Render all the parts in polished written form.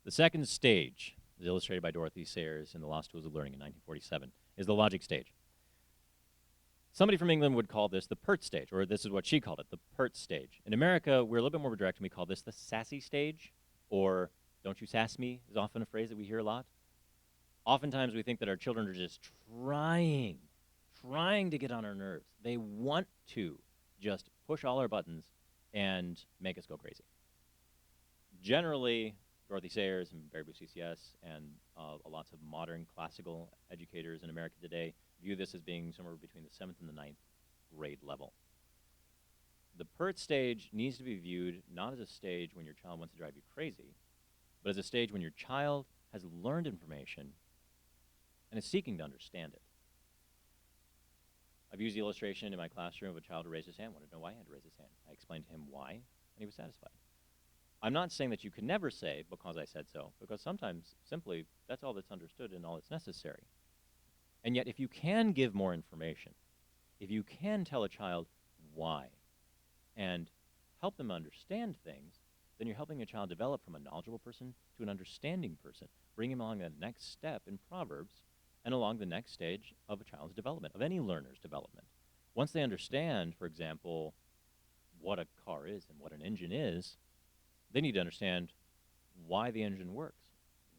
The second stage, as illustrated by Dorothy Sayers in The Lost Tools of Learning in 1947, is the logic stage. Somebody from England would call this the PERT stage, or this is what she called it, the PERT stage. In America, we're a little bit more direct, and we call this the sassy stage, or don't you sass me is often a phrase that we hear a lot. Oftentimes, we think that our children are just trying to get on our nerves. They want to just push all our buttons and make us go crazy. Generally, Dorothy Sayers and Barry Booth CCS and lots of modern classical educators in America today view this as being somewhere between the 7th and the 9th grade level. The PERT stage needs to be viewed not as a stage when your child wants to drive you crazy, but as a stage when your child has learned information and is seeking to understand it. I've used the illustration in my classroom of a child who raised his hand, wanted to know why he had to raise his hand. I explained to him why, and he was satisfied. I'm not saying that you can never say, because I said so, because sometimes simply that's all that's understood and all that's necessary. And yet, if you can give more information, if you can tell a child why and help them understand things, then you're helping a child develop from a knowledgeable person to an understanding person, bring him along the next step in Proverbs and along the next stage of a child's development, of any learner's development. Once they understand, for example, what a car is and what an engine is, they need to understand why the engine works.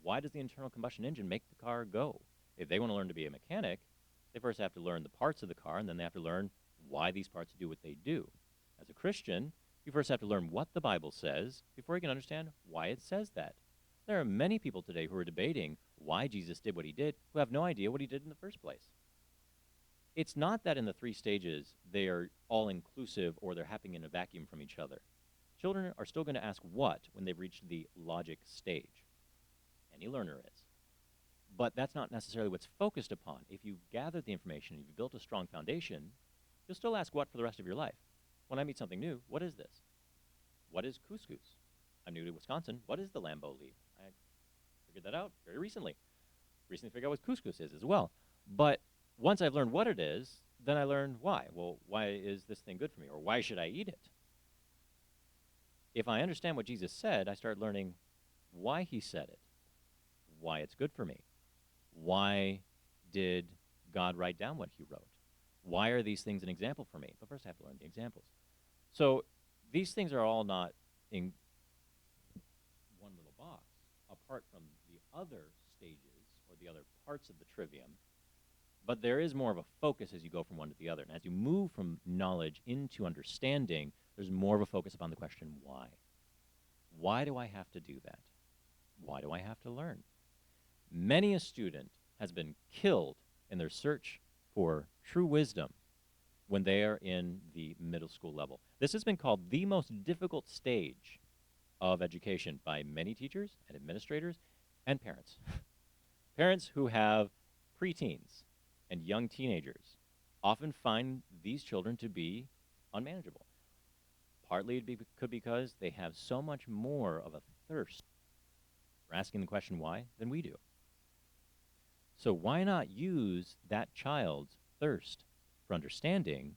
Why does the internal combustion engine make the car go? If they want to learn to be a mechanic, they first have to learn the parts of the car, and then they have to learn why these parts do what they do. As a Christian, you first have to learn what the Bible says before you can understand why it says that. There are many people today who are debating why Jesus did what he did who have no idea what he did in the first place. It's not that in the 3 stages they are all inclusive or they're happening in a vacuum from each other. Children are still going to ask what when they've reached the logic stage. Any learner is. But that's not necessarily what's focused upon. If you've gathered the information and you've built a strong foundation, you'll still ask what for the rest of your life. When I meet something new, what is this? What is couscous? I'm new to Wisconsin. What is the Lambeau leaf? I figured that out very recently. Recently figured out what couscous is as well. But once I've learned what it is, then I learn why. Well, why is this thing good for me? Or why should I eat it? If I understand what Jesus said, I start learning why he said it, why it's good for me. Why did God write down what he wrote? Why are these things an example for me? But first I have to learn the examples. So these things are all not in one little box, apart from the other stages or the other parts of the trivium. But there is more of a focus as you go from one to the other. And as you move from knowledge into understanding, there's more of a focus upon the question, why? Why do I have to do that? Why do I have to learn? Many a student has been killed in their search for true wisdom when they are in the middle school level. This has been called the most difficult stage of education by many teachers and administrators and parents. Parents who have preteens and young teenagers often find these children to be unmanageable. Partly it could be because they have so much more of a thirst for asking the question why than we do. So why not use that child's thirst for understanding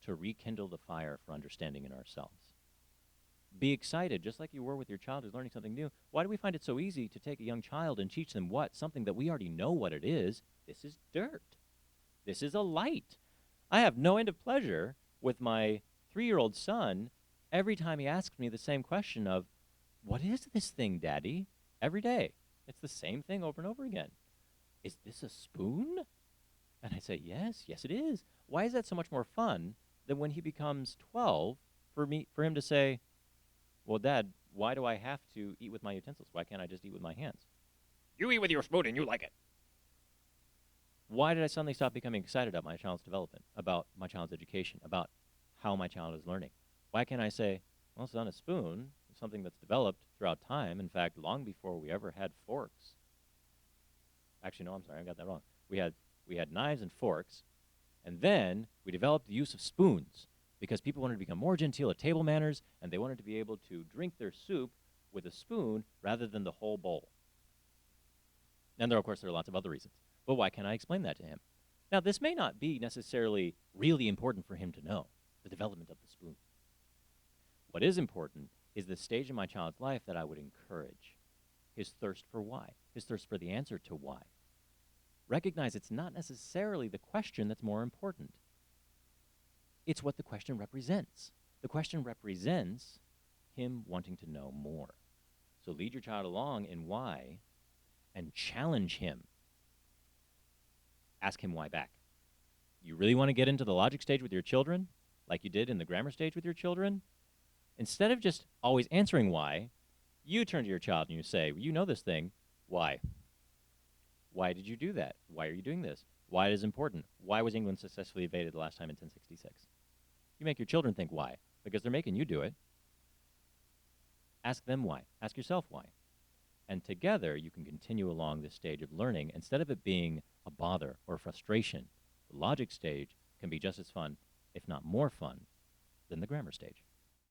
to rekindle the fire for understanding in ourselves? Be excited, just like you were with your child who's learning something new. Why do we find it so easy to take a young child and teach them what? Something that we already know what it is. This is dirt. This is a light. I have no end of pleasure with my 3-year-old son every time he asks me the same question of, what is this thing, Daddy? Every day. It's the same thing over and over again. Is this a spoon? And I say, yes, it is. Why is that so much more fun than when he becomes 12 for him to say, well, Dad, why do I have to eat with my utensils? Why can't I just eat with my hands? You eat with your spoon and you like it. Why did I suddenly stop becoming excited about my child's development, about my child's education, about how my child is learning? Why can't I say, well, son, a spoon is something that's developed throughout time. In fact, long before we ever had forks. Actually, no, I'm sorry, I got that wrong. We had knives and forks, and then we developed the use of spoons because people wanted to become more genteel at table manners, and they wanted to be able to drink their soup with a spoon rather than the whole bowl. And of course, there are lots of other reasons. But why can't I explain that to him? Now, this may not be necessarily really important for him to know, the development of the spoon. What is important is the stage in my child's life that I would encourage. his thirst for why, his thirst for the answer to why. Recognize it's not necessarily the question that's more important. It's what the question represents. The question represents him wanting to know more. So lead your child along in why and challenge him. Ask him why back. You really want to get into the logic stage with your children, like you did in the grammar stage with your children? Instead of just always answering why, you turn to your child and you say, you know this thing, why? Why did you do that? Why are you doing this? Why it is important? Why was England successfully invaded the last time in 1066? You make your children think why, because they're making you do it. Ask them why. Ask yourself why. And together, you can continue along this stage of learning instead of it being a bother or frustration. The logic stage can be just as fun, if not more fun, than the grammar stage.